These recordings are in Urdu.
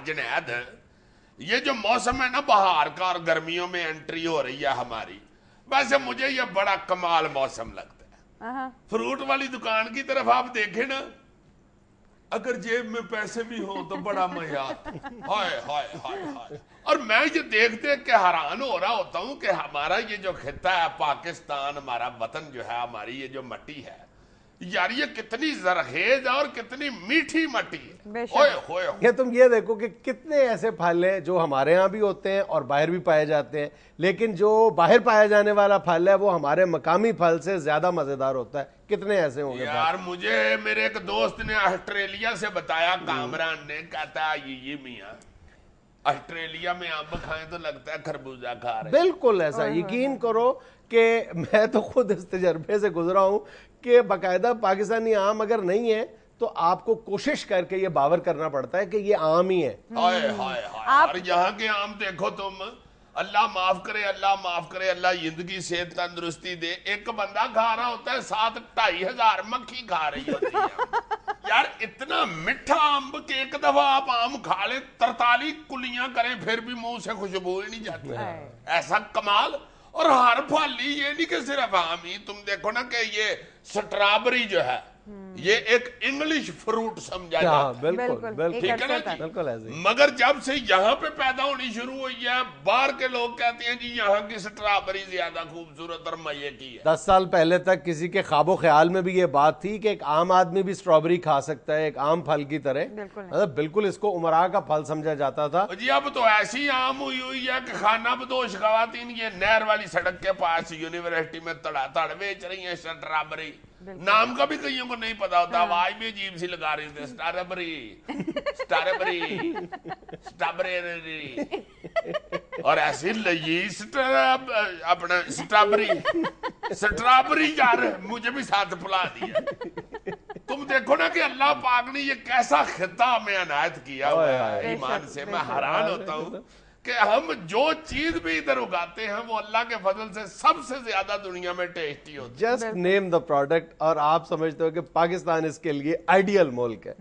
جنید یہ جو موسم ہے نا بہار کا اور گرمیوں میں انٹری ہو رہی ہے ہماری، ویسے مجھے یہ بڑا کمال موسم لگتا ہے. فروٹ والی دکان کی طرف آپ دیکھیں نا، اگر جیب میں پیسے بھی ہوں تو بڑا مزہ آتا ہے. ہائے ہائے ہائے ہائے. اور میں یہ دیکھتے کہ حیران ہو رہا ہوتا ہوں کہ ہمارا یہ جو خطہ ہے پاکستان، ہمارا وطن جو ہے، ہماری یہ جو مٹی ہے یار، یہ کتنی زرخیز اور کتنی میٹھی مٹی ہے. اوئے ہوئے کہ تم یہ دیکھو کہ کتنے ایسے پھل ہیں جو ہمارے ہاں بھی ہوتے ہیں اور باہر بھی پائے جاتے ہیں، لیکن جو باہر پایا جانے والا پھل ہے وہ ہمارے مقامی پھل سے زیادہ مزیدار ہوتا ہے. کتنے ایسے ہوں گے یار. مجھے میرے ایک دوست نے آسٹریلیا سے بتایا، کامران نے، کہتا ہے یہ میاں آسٹریلیا میں آم کھائیں تو لگتا ہے خربوزہ کھا رہے ہیں. بالکل ایسا. یقین کرو کہ میں تو خود اس تجربے سے گزرا ہوں کہ باقاعدہ پاکستانی آم اگر نہیں ہے تو آپ کو کوشش کر کے یہ باور کرنا پڑتا ہے کہ یہ آم ہی ہے. ہائے ہائے ہائے. اور یہاں کے آم دیکھو تم، اللہ معاف کرے، اللہ معاف کرے، اللہ زندگی صحت تندرستی دے. ایک بندہ کھا رہا ہوتا ہے، 7,500 مکھی کھا رہی ہوتی ہے. یار اتنا میٹھا آم کہ ایک دفعہ آپ آم کھا لیں 43 کلیاں کریں پھر بھی منہ سے خوشبو ہی نہیں جاتی. ایسا کمال. اور ہر پھل ہی، یہ نہیں کہ صرف آم ہی. تم دیکھو نا کہ یہ سٹرابری جو ہے یہ ایک انگلش فروٹ سمجھا جاتا ہے. بالکل ٹھیک ہے نا جی. بالکل ایسے. مگر جب سے یہاں پہ پیدا ہونی شروع ہوئی ہے، باہر کے لوگ کہتے ہیں جی یہاں کی سٹرابری زیادہ خوبصورت اور مزے کی ہے. 10 سال پہلے تک کسی کے خواب و خیال میں بھی یہ بات تھی کہ ایک عام آدمی بھی سٹرابری کھا سکتا ہے ایک عام پھل کی طرح. بالکل اس کو عمرہ کا پھل سمجھا جاتا تھا. جی اب تو ایسی عام ہوئی ہے کہ خانہ بدوش خواتین یہ نہر والی سڑک کے پاس یونیورسٹی میں تڑ بیچ رہی ہیں سٹرابری. نام کا بھی کئیوں کو نہیں پتا ہوتا، آواز بھی عجیب سی لگا رہی تھے، سٹرابری سٹرابری سٹرابری، اور ایسی لذیذ اپنا سٹرابری سٹرابری. یار مجھے بھی ساتھ پلا دیا. تم دیکھو نا کہ اللہ پاک نے یہ کیسا خطہ ہمیں عنایت کیا ہوا ہے. ایمان سے میں حیران ہوتا ہوں کہ ہم جو چیز بھی ادھر اگاتے ہیں وہ اللہ کے فضل سے سب سے زیادہ دنیا میں ٹیسٹی ہوتی ہے. Just name the product. اور آپ سمجھتے ہو کہ پاکستان اس کے لیے آئیڈیل ملک ہے.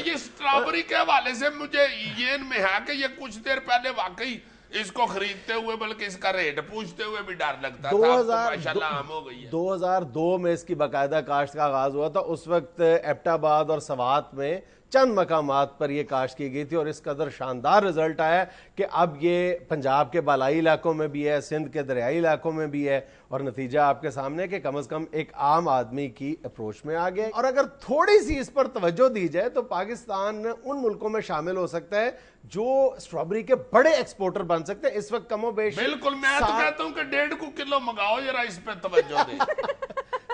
یہ سٹرابری کے حوالے سے مجھے یہ میں ہے کہ یہ کچھ دیر پہلے واقعی اس کو خریدتے ہوئے بلکہ اس کا ریٹ پوچھتے ہوئے بھی ڈر لگتا تھا. ماشاءاللہ عام ہو گئی ہے. 2002 میں اس کی باقاعدہ کاشت کا آغاز ہوا تھا. اس وقت ایبٹ آباد اور سوات میں چند مقامات پر یہ کاشت کی گئی تھی اور اس قدر شاندار رزلٹ آیا کہ اب یہ پنجاب کے بالائی علاقوں میں بھی ہے، سندھ کے دریائی علاقوں میں بھی ہے. اور نتیجہ آپ کے سامنے کہ کم از کم ایک عام آدمی کی اپروچ میں آ گیا. اور اگر تھوڑی سی اس پر توجہ دی جائے تو پاکستان ان ملکوں میں شامل ہو سکتا ہے جو سٹرابری کے بڑے ایکسپورٹر بن سکتے ہیں. اس وقت کم و بیش بالکل. میں تو کہتا ہوں کہ 1.5 کلو منگاؤ ذرا اس پہ توجہ دے.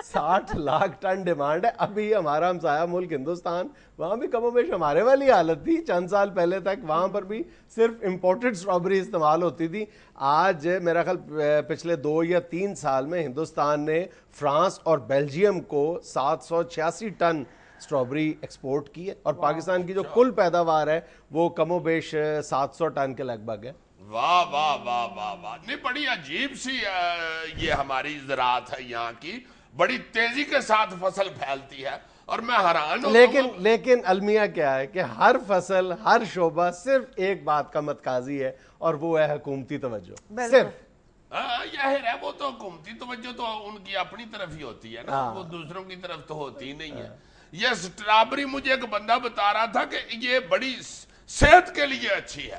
60 لاکھ ٹن ڈیمانڈ ہے. ابھی ہمارا ہمسایہ ملک ہندوستان، وہاں بھی کم و بیش ہمارے والی حالت تھی چند سال پہلے تک. وہاں پر بھی صرف امپورٹڈ سٹرابری استعمال ہوتی تھی. آج میرا خیال پچھلے 2 یا 3 سال میں ہندوستان نے فرانس اور بیلجیم کو 786 ٹن سٹرابری ایکسپورٹ کی ہے اور پاکستان کی جو کل پیداوار ہے وہ کم و بیش 700 ٹن کے لگ بھگ ہے. واہ واہ واہ واہ واہ. نہیں بڑی عجیب سی یہ ہماری زراعت ہے یہاں کی. بڑی تیزی کے ساتھ فصل پھیلتی ہے اور میں حیران ہوں. لیکن المیہ کیا ہے کہ ہر فصل ہر شعبہ صرف ایک بات کا متقاضی ہے اور وہ ہے حکومتی توجہ. صرف ظاہر ہے وہ تو حکومتی توجہ تو ان کی اپنی طرف ہی ہوتی ہے نا، وہ دوسروں کی طرف تو ہوتی نہیں ہے. یہ سٹرابری مجھے ایک بندہ بتا رہا تھا کہ یہ بڑی صحت کے لیے اچھی ہے.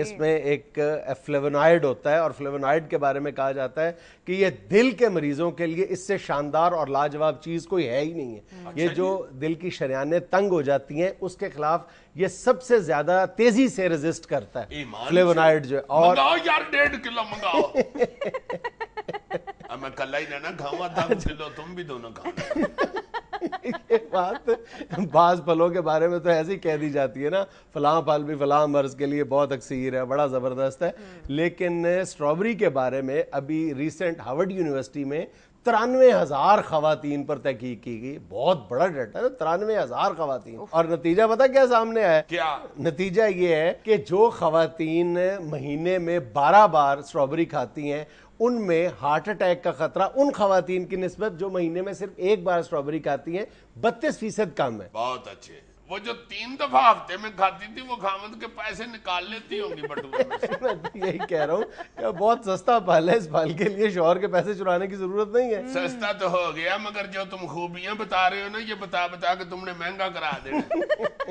اس میں ایک فلیونائڈ ہوتا ہے اور فلیونائڈ کے بارے میں کہا جاتا ہے کہ یہ دل کے مریضوں کے لیے اس سے شاندار اور لاجواب چیز کوئی ہے ہی نہیں ہے. یہ جو دل کی شریانیں تنگ ہو جاتی ہیں اس کے خلاف یہ سب سے زیادہ تیزی سے ریزسٹ کرتا ہے فلیونائڈ جو ہے. اور منگاؤ یار 1.5 کلو منگاؤ. میں کل ہی نہ کھاؤں 10 کلو تم بھی دونوں کھاؤ. یہ بات بعض پھلوں کے بارے میں تو ایسی کہہ دی جاتی ہے نا، فلاں پھل بھی فلاں مرض کے لیے بہت اکسیر ہے، بڑا زبردست ہے. لیکن سٹرابری کے بارے میں ابھی ریسنٹ ہارورڈ یونیورسٹی میں 93,000 خواتین پر تحقیق کی گئی. بہت بڑا ڈیٹا ہے، 93,000 خواتین. اور نتیجہ پتہ کیا سامنے آیا؟ کیا نتیجہ یہ ہے کہ جو خواتین مہینے میں 12 بار سٹرابری کھاتی ہیں ان میں ہارٹ اٹیک کا خطرہ ان خواتین کی نسبت جو مہینے میں صرف 1 بار سٹرابری کھاتی ہیں 32% کم ہے. بہت اچھے. وہ جو 3 دفعہ ہفتے میں کھاتی تھی وہ خامد کے پیسے نکال لیتی ہوں گی بٹوے میں سے. میں یہی کہہ رہا ہوں کہ بہت سستا پھل ہے, اس پھل کے لیے شوہر کے پیسے چرانے کی ضرورت نہیں ہے. سستا تو ہو گیا, مگر جو تم خوبیاں بتا رہے ہو نا, یہ بتا بتا کے تم نے مہنگا کرا دینا.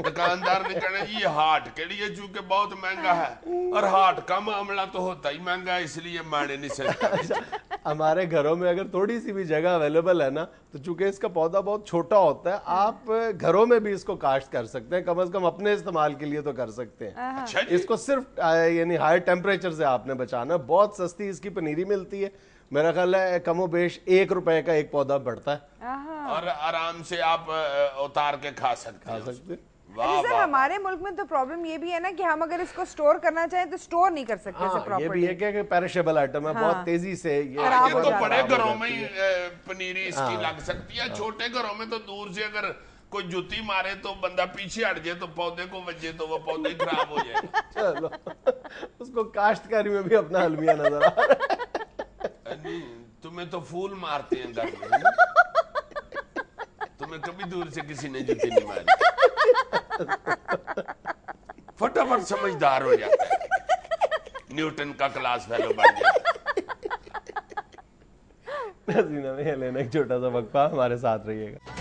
دکاندار نے کہنا جی یہ ہارٹ کے لیے چونکہ بہت مہنگا ہے, اور ہارٹ کا معاملہ تو ہوتا ہی مہنگا ہے, اس لیے مانے نہیں سکتا. ہمارے گھروں میں اگر تھوڑی سی بھی جگہ اویلیبل ہے نا, تو چونکہ اس کا پودا بہت چھوٹا ہوتا ہے, آپ گھروں میں بھی اس کو کاشت کر سکتے ہیں, کم از کم اپنے استعمال کے لیے تو کر سکتے ہیں. اچھا اس کو صرف یعنی ہائی ٹیمپریچر سے آپ نے بچانا. بہت سستی اس کی پنیری ملتی ہے, میرا خیال ہے کم و بیش 1 روپے کا ایک پودا پڑتا ہے, اور آرام سے آپ اتار کے کھا سکتے ہیں. سر ہمارے ملک میں تو پرابلم یہ بھی ہے نا کہ ہم اگر اس کو سٹور کرنا چاہیں تو سٹور نہیں کر سکتے اسے پراپرلی. یہ بھی ہے کہ پیرشیبل آئٹم ہے, بہت تیزی سے یہ تو بڑے گھروں میں ہی پنیری اس کی لگ سکتی ہے, چھوٹے گھروں میں تو دور سے اگر کوئی جوتی مارے تو بندہ پیچھے ہٹ جائے تو پودے کو وجے تو وہ پودے ہی خراب ہو جائے. چلو اس کو کاشتکاری میں بھی اپنا المیہ نظر آ رہا ہے. تمہیں تو پھول مارتے ہیں گھر میں, تمہیں کبھی دور سے کسی نے جوتی نہیں ماری, فٹافٹ سمجھدار ہو جاتا ہے, نیوٹن کا کلاس فیلو بن جاتا ہے. ناظرین ہمیں لینا ایک چھوٹا سا وقفہ, ہمارے ساتھ رہیے گا.